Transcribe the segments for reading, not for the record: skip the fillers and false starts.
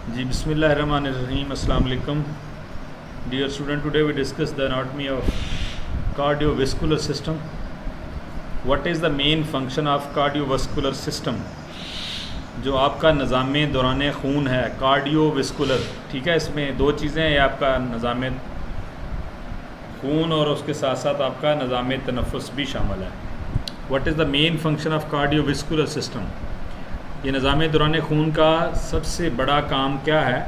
जी बिस्मिल्लाहिर्रहमानिर्रहीम अस्सलाम वालेकुम dear student, today we discuss the anatomy of cardiovascular system. What is the main function of cardiovascular system? जो आपका निज़ाम दौरान खून है कार्डियोवैस्कुलर, ठीक है, इसमें दो चीज़ें हैं, आपका निज़ाम खून और उसके साथ साथ आपका निज़ाम तनफ़ुस भी शामिल है। What is the main function of cardiovascular system? ये निज़ाम दौरान खून का सबसे बड़ा काम क्या है?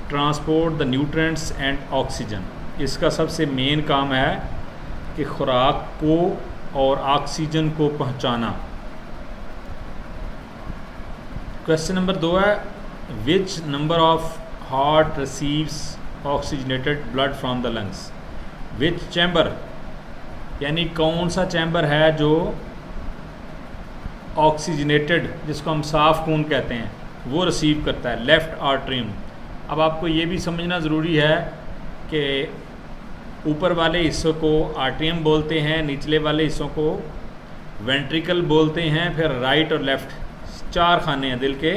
Transport the nutrients and oxygen. इसका सबसे मेन काम है कि खुराक को और ऑक्सीजन को पहुंचाना। क्वेश्चन नंबर 2 है, which number of heart receives oxygenated blood from the lungs? Which chamber, यानी कौन सा चैम्बर है जो ऑक्सीजनेटेड, जिसको हम साफ़ खून कहते हैं, वो रिसीव करता है? Left atrium. अब आपको ये भी समझना ज़रूरी है कि ऊपर वाले हिस्सों को आर्टरियम बोलते हैं, निचले वाले हिस्सों को वेंट्रिकल बोलते हैं, फिर राइट और लेफ़्ट 4 खाने हैं दिल के,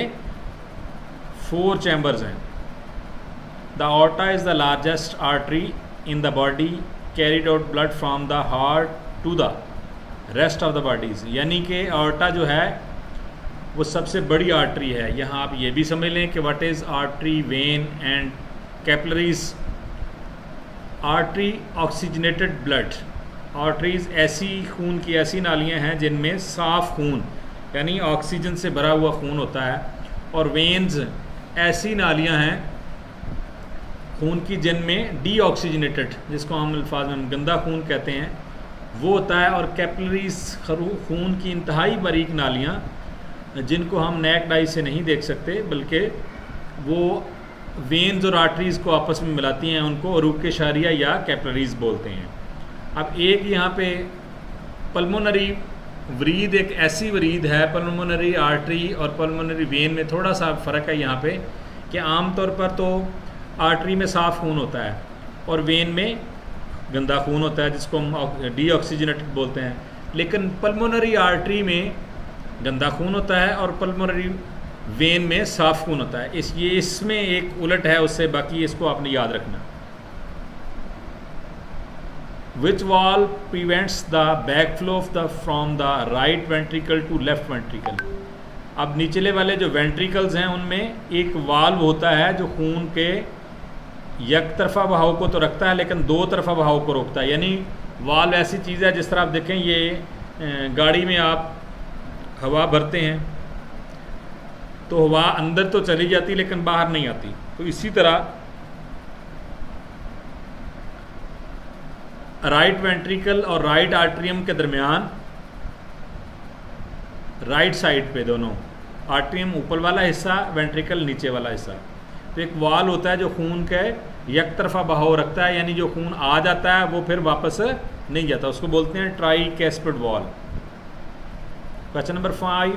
4 चैम्बर्स हैं। The aorta is the largest artery in the body, carried out blood from the heart to the rest of the bodies. यानी कि आर्टा जो है वो सबसे बड़ी आर्टरी है। यहाँ आप ये भी समझ लें कि what is artery, when and capillaries. Artery oxygenated blood. Arteries ऐसी खून की ऐसी नालियाँ हैं जिनमें साफ़ खून यानी ऑक्सीजन से भरा हुआ खून होता है, और वेन्स ऐसी नालियाँ हैं खून की जिनमें डीऑक्सीजनेटेड, जिसको हम अल्फाज में गंदा खून कहते हैं, वो होता है। और कैपिलरीज खून की इंतहाई बारीक नालियाँ जिनको हम नेक डाई से नहीं देख सकते, बल्कि वो वेन्स और आर्टरीज़ को आपस में मिलाती हैं, उनको अरूक शारिया या कैपिलरीज बोलते हैं। अब एक यहाँ पे पल्मोनरी वरीद, एक ऐसी वरीद है, पल्मोनरी आर्टरी और पल्मोनरी वेन में थोड़ा सा फ़र्क है यहाँ पे, कि आम तौर पर तो आर्टरी में साफ़ खून होता है और वेन में गंदा खून होता है, जिसको हम डीऑक्सीजनेटेड बोलते हैं। लेकिन पल्मोनरी आर्टरी में गंदा खून होता है और पल्मोनरी वेन में साफ़ खून होता है। इसमें एक उलट है उससे, बाकी इसको आपने याद रखना। Which valve prevents the backflow of the from the right ventricle to left ventricle? अब निचले वाले जो वेंट्रिकल्स हैं उनमें एक वाल्व होता है जो खून के एक तरफा बहाव को तो रखता है लेकिन 2 तरफा बहाव को रोकता है। यानी वाल्व ऐसी चीज़ है, जिस तरह आप देखें ये गाड़ी में आप हवा भरते हैं तो हवा अंदर तो चली जाती लेकिन बाहर नहीं आती, तो इसी तरह राइट वेंट्रिकल और राइट आर्टरियम के दरमियान राइट साइड पे दोनों, आर्टरियम ऊपर वाला हिस्सा, वेंट्रिकल नीचे वाला हिस्सा, तो एक वाल होता है जो खून के एक तरफा बहाव रखता है, यानी जो खून आ जाता है वो फिर वापस नहीं जाता, उसको बोलते हैं tricuspid valve. Question number 5,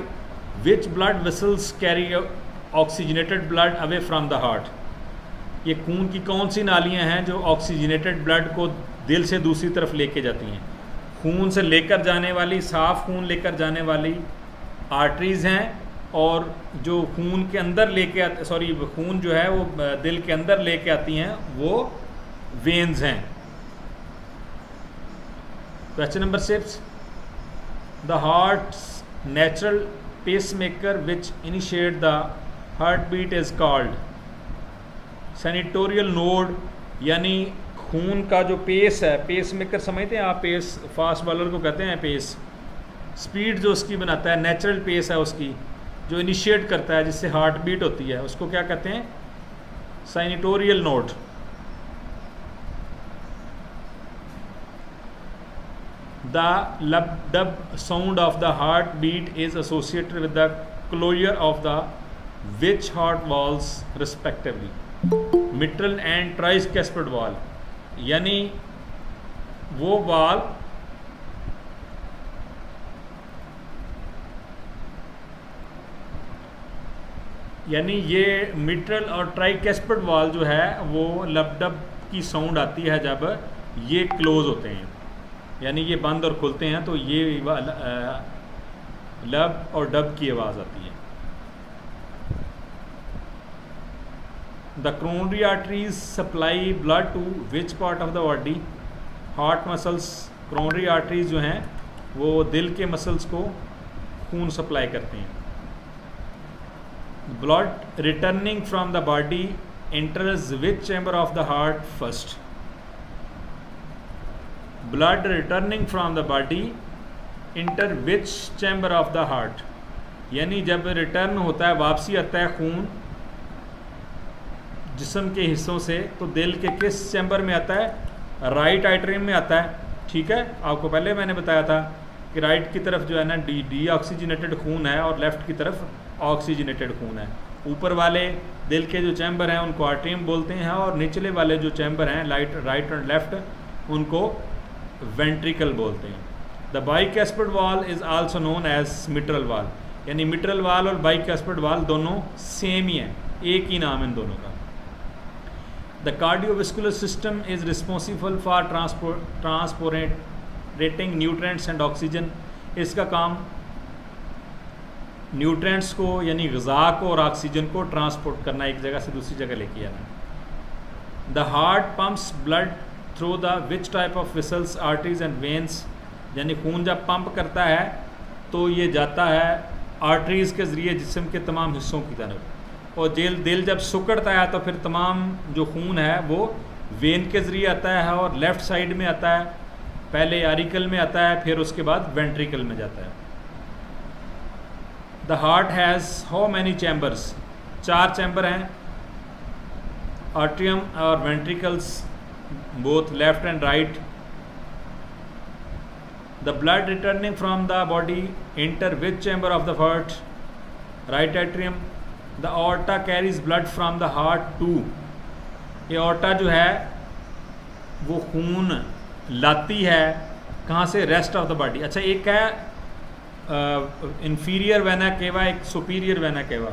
which blood vessels carry oxygenated blood away from the heart? ये खून की कौन सी नालियाँ हैं जो ऑक्सीजनेटेड ब्लड को दिल से दूसरी तरफ लेके जाती हैं? खून से लेकर जाने वाली, साफ़ खून लेकर जाने वाली आर्टरीज़ हैं, और जो खून के अंदर लेके आते, खून जो है वो दिल के अंदर लेके आती हैं, वो वेन्स हैं। Question number 6, the heart's natural pacemaker which initiate the heart beat is called sinoatrial node. यानी खून का जो पेस है, पेस मेकर समझते हैं आप? पेस फास्ट बॉलर को कहते हैं पेस, स्पीड जो उसकी बनाता है, नेचुरल पेस है उसकी, जो इनिशिएट करता है जिससे हार्ट बीट होती है, उसको क्या कहते हैं? Sinoatrial node. The lub dub sound of the heart beat is associated with the closure of the which heart valves respectively? Mitral and tricuspid valve. यानी वो वॉल यानी ये मिट्रल और ट्राइकैस्पिड वॉल जो है वो लब-डब की साउंड आती है जब ये क्लोज होते हैं, यानी ये बंद और खुलते हैं, तो ये लब और डब की आवाज़ आती है। The coronary arteries supply blood to which part of the body? Heart muscles, coronary arteries जो हैं वो दिल के मसल्स को खून सप्लाई करते हैं. Blood returning from the body enters which chamber of the heart first? Blood returning from the body enter which chamber of the heart? यानी जब रिटर्न होता है, वापसी आता है खून जिस्म के हिस्सों से, तो दिल के किस चैम्बर में आता है? राइट एट्रियम में आता है. ठीक है, आपको पहले मैंने बताया था कि राइट की तरफ जो है ना डी ऑक्सीजनेटेड खून है और लेफ़्ट की तरफ ऑक्सीजनेटेड खून है. ऊपर वाले दिल के जो चैम्बर हैं उनको आर्टरियम बोलते हैं और निचले वाले जो चैम्बर हैं राइट और लेफ्ट उनको वेंट्रिकल बोलते हैं. The bicuspid valve is also known as mitral valve. यानी मिट्रल वाल और बाइकैस्पिड वाल दोनों सेम ही हैं, एक ही नाम इन दोनों का. The cardiovascular system is responsible for transportating nutrients and oxygen. इसका काम न्यूट्रिएंट्स को यानी ग़िज़ा को और ऑक्सीजन को ट्रांसपोर्ट करना, एक जगह से दूसरी जगह लेके आना. The heart pumps blood through the which type of vessels, arteries and veins. यानी खून जब पंप करता है तो ये जाता है आर्टरीज़ के ज़रिए जिस्म के तमाम हिस्सों की तरफ, और दिल जब सुकड़ता है तो फिर तमाम जो खून है वो वेन के ज़रिए आता है और लेफ़्ट साइड में आता है. पहले आरिकल में आता है, फिर उसके बाद वेंट्रिकल में जाता है. The heart has how many chambers? 4 chamber हैं. आर्ट्रियम और ventricles both left and right. The blood returning from the body enter which chamber of the heart? Right atrium. The aorta carries blood from the heart to. ये aorta जो है वो खून लाती है कहाँ से? Rest of the body. अच्छा, एक है इंफीरियर वेना केवा, एक सुपीरियर वेना केवा.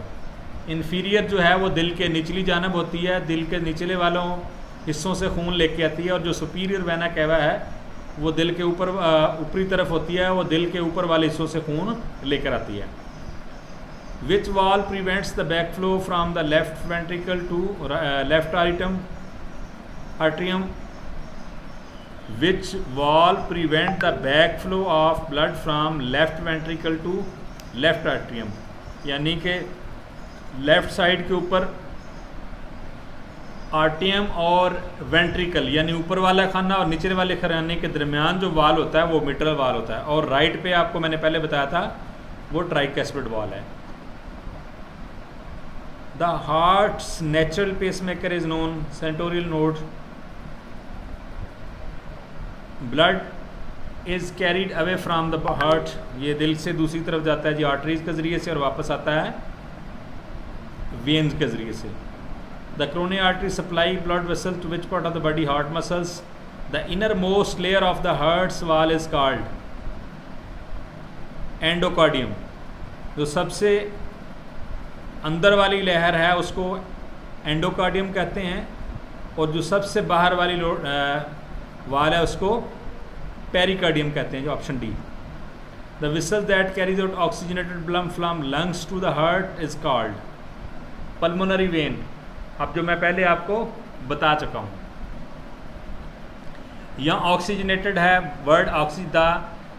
इंफीरियर जो है वो दिल के निचली जानब होती है, दिल के निचले वालों हिस्सों से खून लेके आती है, और जो सुपीरियर वेना केवा है वो दिल के ऊपरी तरफ होती है, वो दिल के ऊपर वाले हिस्सों से खून लेकर आती है. Which valve prevents the back flow from the left ventricle to left atrium? Which wall prevent the backflow of blood from left ventricle to left atrium? यानी कि लेफ्ट साइड के ऊपर आर्टियम और वेंट्रिकल यानी ऊपर वाला खाना और नीचे वाले खाने के दरमियान जो वाल होता है वो मिट्रल वाल होता है, और राइट पे आपको मैंने पहले बताया था वो ट्राइकैस्पिड वाल है. The heart's natural pacemaker is known sinoatrial node. Blood is carried away from the heart. ये दिल से दूसरी तरफ जाता है जी आर्टरीज के ज़रिए से, और वापस आता है वेन्स के ज़रिए से. The coronary artery supply blood vessel to which part of the body? Heart muscles. The innermost layer of the heart's wall is called endocardium. जो सबसे अंदर वाली लेयर है उसको एंडोकार्डियम कहते हैं, और जो सबसे बाहर वाली वाल है उसको पेरिकार्डियम कहते हैं, जो option D. The vessel that carries out oxygenated blood from lungs to the heart is called pulmonary vein. अब जो मैं पहले आपको बता चुका हूँ, यहाँ ऑक्सीजनेटेड है word the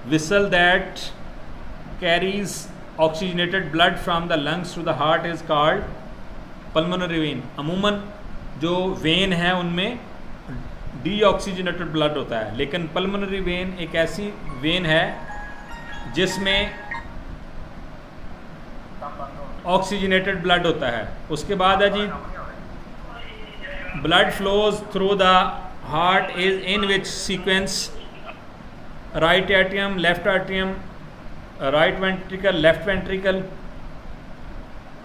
vessel that carries oxygenated blood from the lungs to the heart is called pulmonary vein. अमूमन जो वेन है उनमें डीऑक्सीजनेटेड ब्लड होता है, लेकिन पल्मोनरी वेन एक ऐसी वेन है जिसमें ऑक्सीजनेटेड ब्लड होता है. उसके बाद है जी blood flows through the heart is in which sequence? Right atrium, left atrium, right ventricle, left ventricle.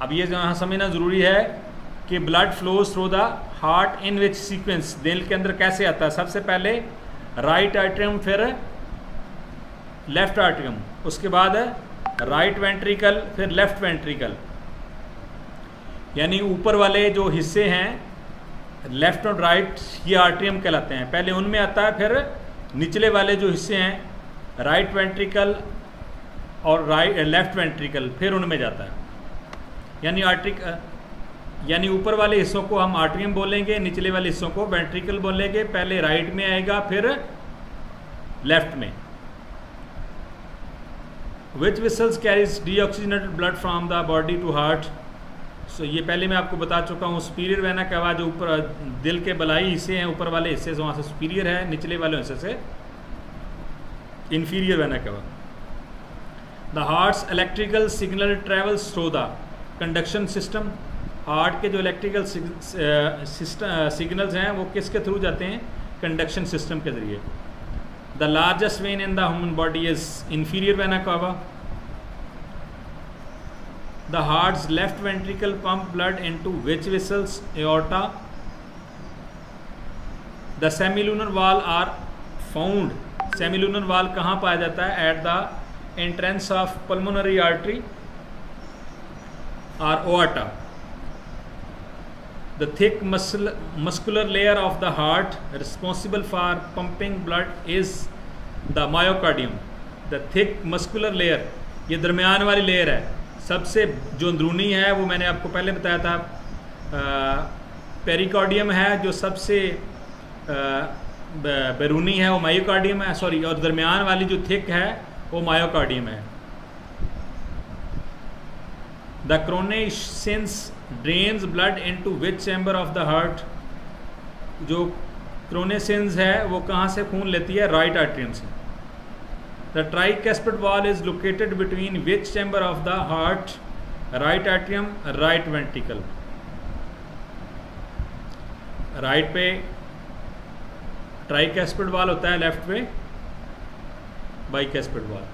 अब ये यहाँ समझना ज़रूरी है कि blood flows through the heart in which sequence, दिल के अंदर कैसे आता है? सबसे पहले राइट आर्ट्रियम, फिर लेफ्ट आर्ट्रियम, उसके बाद राइट वेंट्रिकल, फिर लेफ्ट वेंट्रिकल. यानी ऊपर वाले जो हिस्से हैं लेफ्ट और राइट ये आर्ट्रियम कहलाते हैं. पहले उनमें आता है, फिर निचले वाले जो हिस्से हैं राइट वेंट्रिकल और लेफ्ट वेंट्रिकल, फिर उनमें जाता है. यानी यानी ऊपर वाले हिस्सों को हम आर्टरियम बोलेंगे, निचले वाले हिस्सों को वेंट्रिकल बोलेंगे। पहले राइट में आएगा फिर लेफ्ट में। Which vessels carries deoxygenated blood from the body to heart. So ये पहले मैं आपको बता चुका हूँ। सुपीरियर वेना कवा जो ऊपर दिल के बलाई हिस्से हैं, ऊपर वाले हिस्से से वहाँ से सुपीरियर है, निचले वाले हिस्से से इंफीरियर वेना कवा। The hearts electrical signal travels through the conduction system. Heart के जो इलेक्ट्रिकल सिग्नल्स हैं वो किसके थ्रू जाते हैं? कंडक्शन सिस्टम के ज़रिए। The largest vein in the human body is inferior vena cava. The heart's left ventricle pump blood into which vessels? Aorta. The semilunar valve are found. Semilunar valve कहाँ पाया जाता है? At the entrance of pulmonary artery और aorta. The thick muscular layer of the heart responsible for pumping blood is the myocardium. The thick muscular layer, ये दरमियान वाली layer है, सबसे जो अंदरूनी है वो मैंने आपको पहले बताया था पेरिकार्डियम है, जो सबसे बैरूनी है वो मायोकार्डियम है, सॉरी, और दरमियान वाली जो थिक है वो मायोकार्डियम है। The cronesians drains blood into which chamber of the heart? जो क्रोनेसियंस है वो कहाँ से खून लेती है? राइट आर्टरियम से। The tricuspid wall is located between which chamber of the heart? Right atrium, right ventricle. Right पे ट्राइकैस्पिड वॉल होता है, लेफ्ट पे बाइकैस्पिड wall.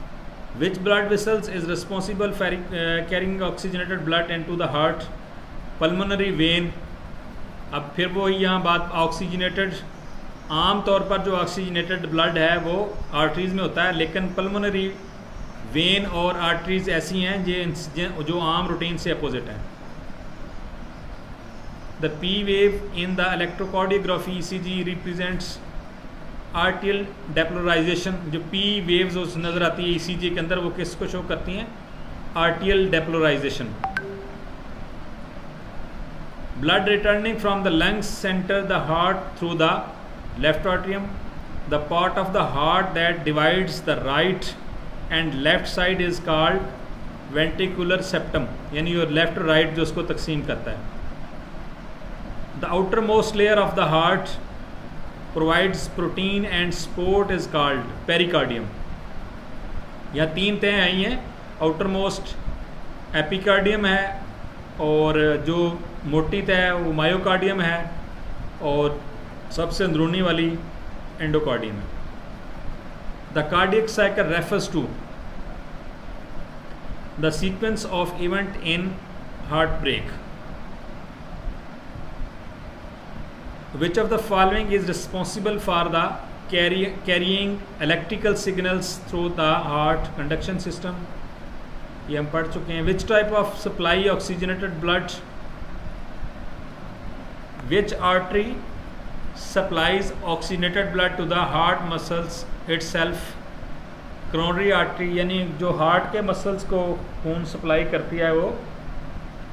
Which blood vessels is responsible for carrying oxygenated blood into the heart? Pulmonary vein। अब फिर वो यहाँ बात oxygenated, आम तौर पर जो ऑक्सीजनेटेड ब्लड है वो आर्टरीज में होता है, लेकिन पल्मोनरी वेन और आर्टरीज ऐसी हैं जो आम रूटीन से अपोजिट हैं। The P wave in the electrocardiography ECG represents atrial depolarisation. जो पी वेव्स उस नज़र आती है ECG के अंदर वो किसको शो करती हैं? Atrial depolarisation. Blood returning from the lungs enters the heart through the left atrium. The part of the heart that divides the right and left side is called ventricular septum, यानी your left और right जो उसको तकसीम करता है। The outer most layer of the heart provides protein and support is called pericardium। यहाँ तीन तह आई हैं, आउटर मोस्ट एपिकार्डियम है, और जो मोटी तह है वो मायोकार्डियम है, और सबसे अंदरूनी वाली एंडोकार्डियम है। The cardiac cycle refers to the sequence of event in heart break. Which of the following is responsible for the carrying electrical signals through the heart conduction system? ये हम पढ़ चुके हैं। Which type of supply oxygenated blood? Which artery supplies oxygenated blood to the heart muscles itself? Coronary artery, यानी जो heart के muscles को खून सप्लाई करती है वो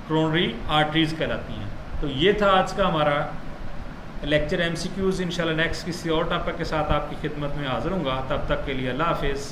coronary arteries कहलाती हैं। तो ये था आज का हमारा लेक्चर MCQs। इंशाल्लाह नेक्स्ट किसी और टॉपिक के साथ आपकी खिदमत में हाजिर हूँगा। तब तक के लिए अल्लाह हाफिज़।